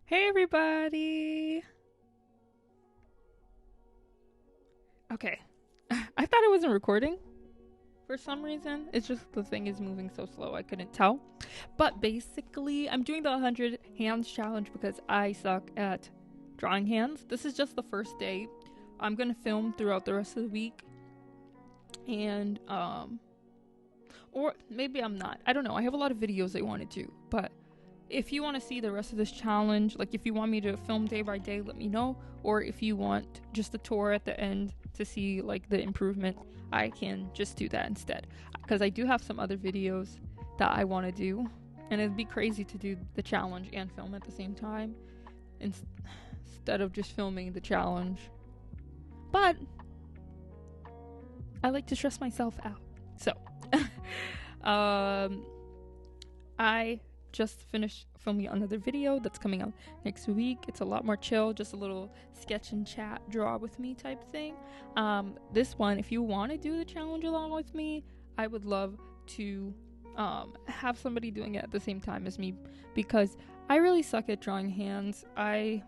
Hey everybody! Okay. I thought it wasn't recording for some reason. It's just the thing is moving so slow I couldn't tell. But basically, I'm doing the 100 hands challenge because I suck at drawing hands. This is just the first day. I'm going to film throughout the rest of the week. And or maybe I'm not. I don't know. I have a lot of videos I want to do, but if you want to see the rest of this challenge, like if you want me to film day by day, let me know. Or if you want just a tour at the end to see like the improvement, I can just do that instead. Because I do have some other videos that I want to do, and it'd be crazy to do the challenge and film at the same time instead of just filming the challenge. But I like to stress myself out. So, I just finished filming another video that's coming out next week. It's a lot more chill, just a little sketch and chat, draw with me type thing. This one, if you want to do the challenge along with me, I would love to have somebody doing it at the same time as me, because I really suck at drawing hands. I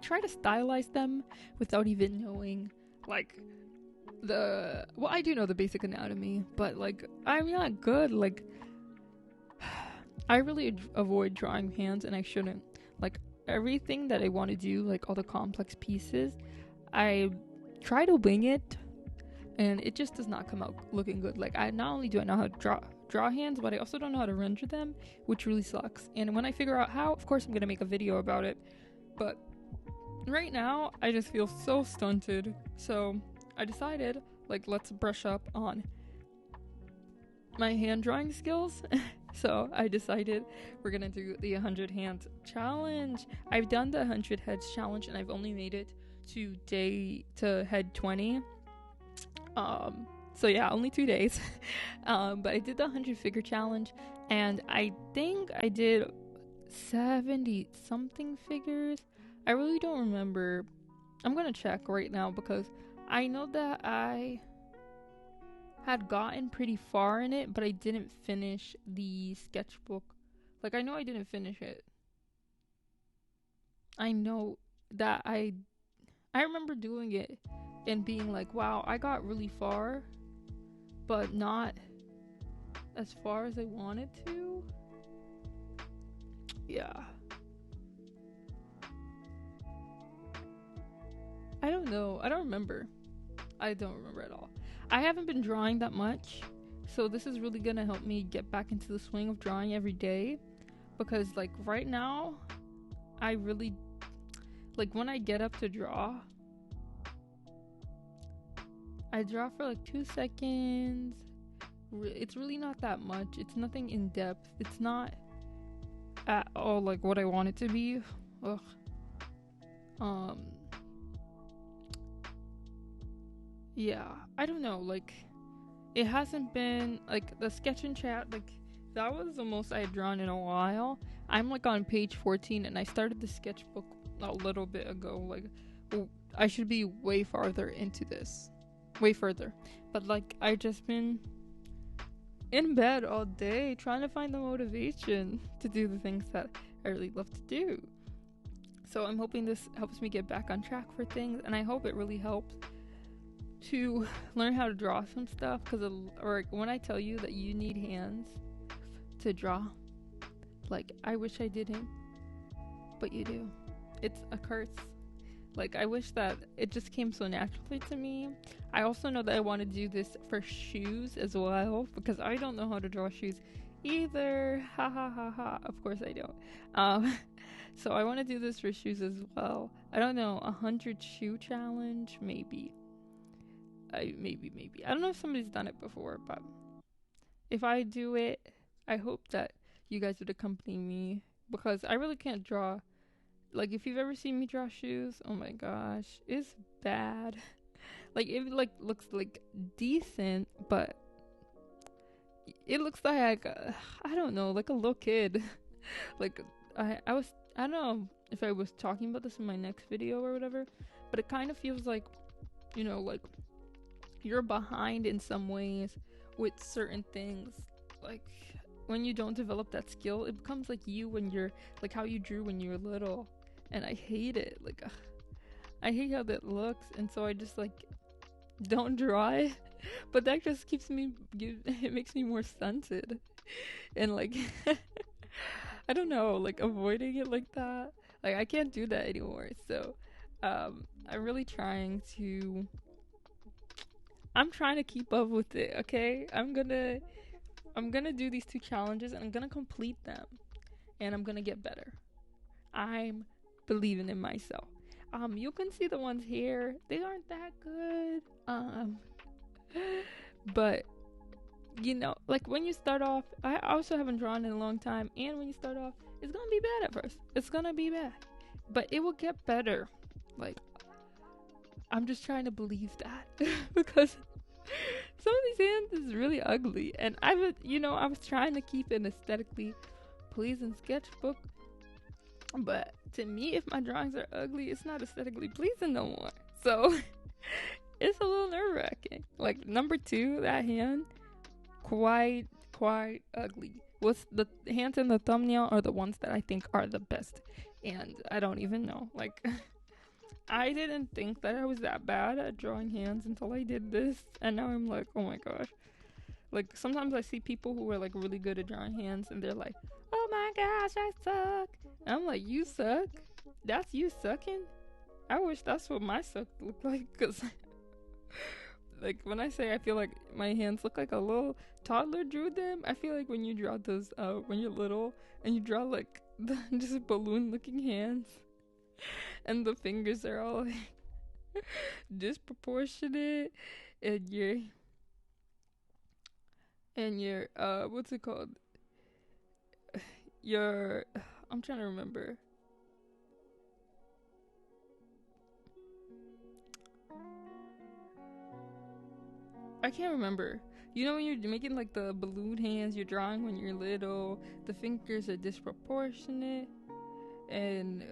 try to stylize them without even knowing like I do know the basic anatomy, but like I'm not good. Like I really avoid drawing hands, and I shouldn't. Like everything that I want to do, like all the complex pieces, I try to wing it, and it just does not come out looking good. Like I not only do I know how to draw hands, but I also don't know how to render them, which really sucks. And when I figure out how, of course I'm gonna make a video about it. But right now I just feel so stunted, so I decided, like, let's brush up on my hand drawing skills. So I decided we're gonna do the 100 hands challenge. I've done the 100 heads challenge, and I've only made it to head 20. So yeah, only 2 days. But I did the 100 figure challenge, and I think I did 70 something figures. I really don't remember. I'm gonna check right now because I know that I had gotten pretty far in it, but I didn't finish the sketchbook. Like I know I didn't finish it. I know that I remember doing it and being like, wow, I got really far, but not as far as I wanted to. Yeah. I don't know. I don't remember. I don't remember at all. I haven't been drawing that much, so this is really gonna help me get back into the swing of drawing every day, because like right now I really like when I get up to draw, I draw for like 2 seconds. It's really not that much. It's nothing in depth. It's not at all like what I want it to be. Ugh. Yeah, I don't know, like it hasn't been like the sketch and chat, like that was the most I had drawn in a while. I'm like on page 14, and I started the sketchbook a little bit ago. Like I should be way farther into this, way further, but like I just been in bed all day trying to find the motivation to do the things that I really love to do. So I'm hoping this helps me get back on track for things, and I hope it really helps to learn how to draw some stuff, because or when I tell you that you need hands to draw, like I wish I didn't, but you do. It's a curse. Like I wish that it just came so naturally to me. I also know that I want to do this for shoes as well, because I don't know how to draw shoes either. Ha ha ha ha. Of course I don't. So I want to do this for shoes as well. I don't know, 100 shoe challenge, maybe. Maybe. I don't know if somebody's done it before, but if I do it, I hope that you guys would accompany me, because I really can't draw. Like if you've ever seen me draw shoes, oh my gosh, it's bad. Like it like looks like decent, but it looks like I don't know, like a little kid. Like I don't know if I was talking about this in my next video or whatever, but it kind of feels like, you know, like you're behind in some ways with certain things. Like when you don't develop that skill, it becomes like you when you're like how you drew when you were little, and I hate it. Like I hate how that looks, and so I just like don't draw it. But that just it makes me more stunted, and like I don't know, like avoiding it like that. Like I can't do that anymore. So I'm really trying to. I'm trying to keep up with it. Okay, I'm gonna do these 2 challenges, and I'm gonna complete them, and I'm gonna get better. I'm believing in myself. You can see the ones here. They aren't that good. But you know, like when you start off, I also haven't drawn in a long time, and when you start off, it's gonna be bad at first. It's gonna be bad, but it will get better. Like I'm just trying to believe that because some of these hands is really ugly, and I was trying to keep an aesthetically pleasing sketchbook, but to me, if my drawings are ugly, it's not aesthetically pleasing no more. So it's a little nerve-wracking. Like number 2, that hand, quite ugly. What's the hands in the thumbnail are the ones that I think are the best, and I don't even know. Like I didn't think that I was that bad at drawing hands until I did this, and now I'm like, oh my gosh. Like sometimes I see people who are like really good at drawing hands, and they're like, oh my gosh, I suck. And I'm like, you suck? That's you sucking? I wish that's what my suck looked like, because like when I say I feel like my hands look like a little toddler drew them, I feel like when you draw those when you're little and you draw like just balloon looking hands, and the fingers are all like disproportionate, and your what's it called, your I'm trying to remember. I can't remember. You know when you're making like the balloon hands you're drawing when you're little, the fingers are disproportionate, and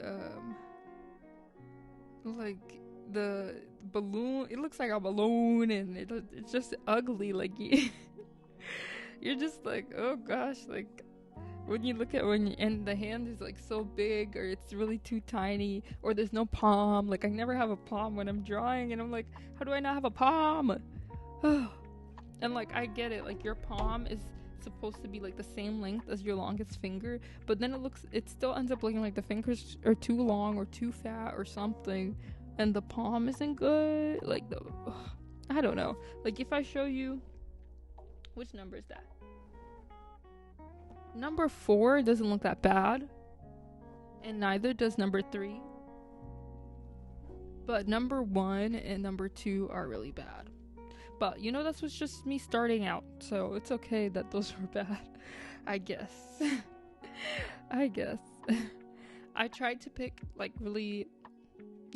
like the balloon, it looks like a balloon, and it's just ugly. Like you're just like, oh gosh, like when you look at and the hand is like so big, or it's really too tiny, or there's no palm. Like I never have a palm when I'm drawing, and I'm like, how do I not have a palm? And like I get it, like your palm is supposed to be like the same length as your longest finger, but then it still ends up looking like the fingers are too long or too fat or something, and the palm isn't good. Like I don't know. Like if I show you, which number is that? Number 4 doesn't look that bad, and neither does number 3. But number 1 and number 2 are really bad. But you know, that's was just me starting out, so it's okay that those were bad. I guess. I tried to pick like really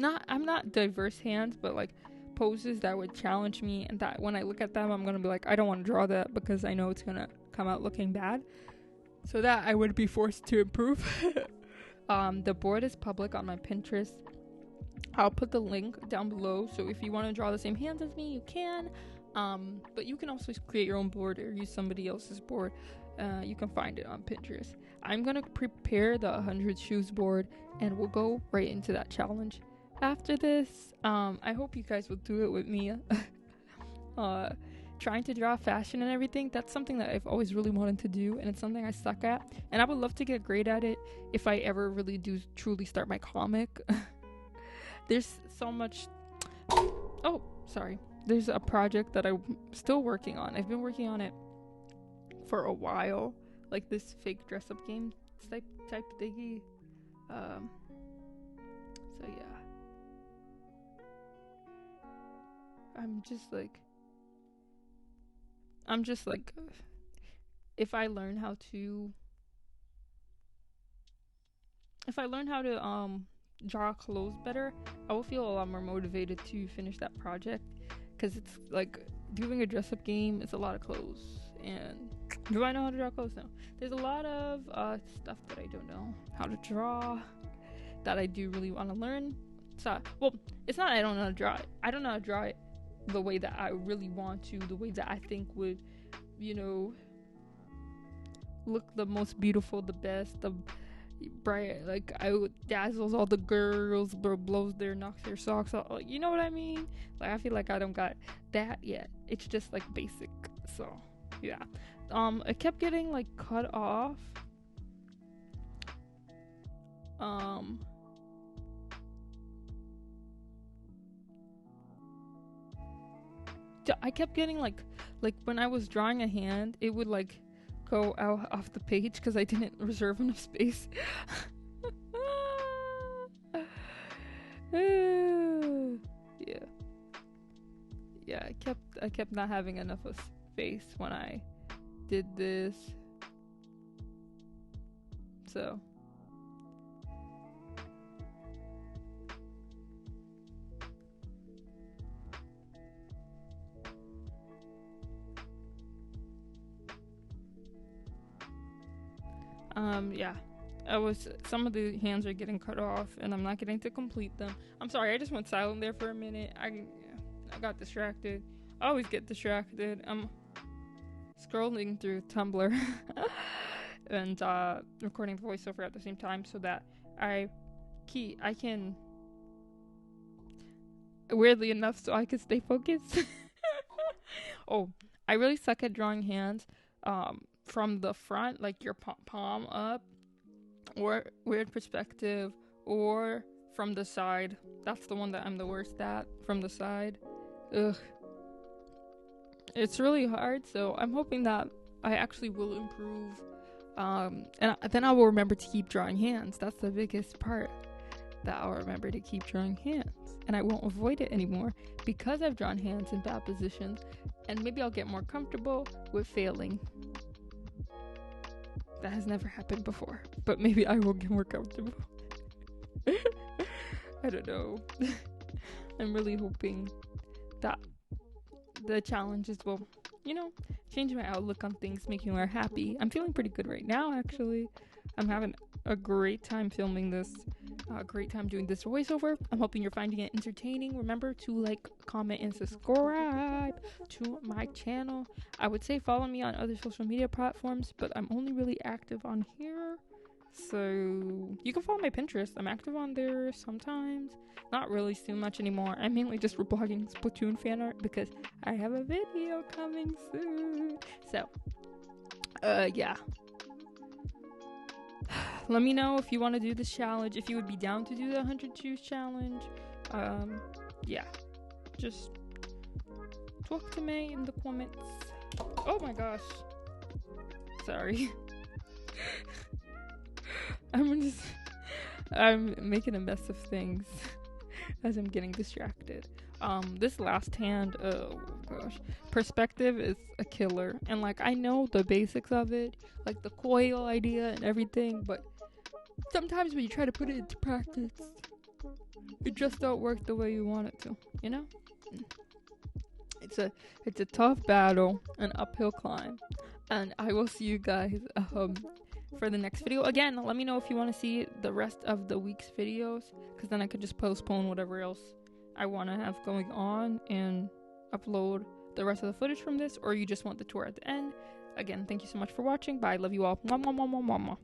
I'm not diverse hands, but like poses that would challenge me, and that when I look at them I'm gonna be like, I don't want to draw that because I know it's gonna come out looking bad, so that I would be forced to improve. The board is public on my Pinterest. I'll put the link down below, so if you want to draw the same hands as me, you can. But you can also create your own board or use somebody else's board. You can find it on Pinterest. I'm gonna prepare the 100 shoes board, and we'll go right into that challenge after this. I hope you guys will do it with me. Trying to draw fashion and everything, that's something that I've always really wanted to do, and it's something I suck at, and I would love to get great at it if I ever really do truly start my comic. There's so much. Oh, sorry. There's a project that I'm still working on. I've been working on it for a while, like this fake dress up game type thingy. So yeah, I'm just like, if I learn how to draw clothes better, I will feel a lot more motivated to finish that project, because it's like doing a dress up game. It's a lot of clothes, and do I know how to draw clothes? No. There's a lot of stuff that I don't know how to draw that I do really want to learn. So, well, it's not I don't know how to draw it. I don't know how to draw it the way that I really want to, the way that I think would, look the most beautiful, the best, the bright, like I would dazzles all the girls, knocks their socks off, like, you know what I mean? Like, I feel like I don't got that yet. It's just like basic. So yeah, it kept getting like cut off. I kept getting like when I was drawing a hand, it would like go out off the page because I didn't reserve enough space. Yeah, I kept not having enough of space when I did this. So yeah, some of the hands are getting cut off and I'm not getting to complete them. I'm sorry, I just went silent there for a minute. I got distracted. I always get distracted. I'm scrolling through Tumblr and recording the voiceover at the same time so that I can, weirdly enough, so I can stay focused. Oh, I really suck at drawing hands from the front, like your palm up, or weird perspective, or from the side. That's the one that I'm the worst at, from the side. Ugh. It's really hard, so I'm hoping that I actually will improve. And then I will remember to keep drawing hands. That's the biggest part, that I'll remember to keep drawing hands. And I won't avoid it anymore because I've drawn hands in bad positions. And maybe I'll get more comfortable with failing. That has never happened before, but maybe I will get more comfortable. I don't know. I'm really hoping that the challenges will, change my outlook on things, make me more happy. I'm feeling pretty good right now, actually. I'm having a great time filming this, great time doing this voiceover. I'm hoping you're finding it entertaining. Remember to like, comment, and subscribe to my channel. I would say follow me on other social media platforms, but I'm only really active on here. So you can follow my Pinterest. I'm active on there sometimes. Not really too much anymore. I'm mainly just reblogging Splatoon fan art because I have a video coming soon. So, yeah. Let me know if you want to do this challenge, if you would be down to do the 100 Choose challenge. Yeah. Just talk to me in the comments. Oh my gosh. Sorry. I'm making a mess of things as I'm getting distracted. This last hand, oh gosh, perspective is a killer, and like I know the basics of it, like the coil idea and everything, but sometimes when you try to put it into practice, it just don't work the way you want it to, It's a tough battle, an uphill climb, and I will see you guys for the next video. Again, let me know if you want to see the rest of the week's videos, because then I could just postpone whatever else I want to have going on and upload the rest of the footage from this, or you just want the tour at the end. Again, thank you so much for watching. Bye. Love you all. Mwah, mwah, mwah, mwah, mwah.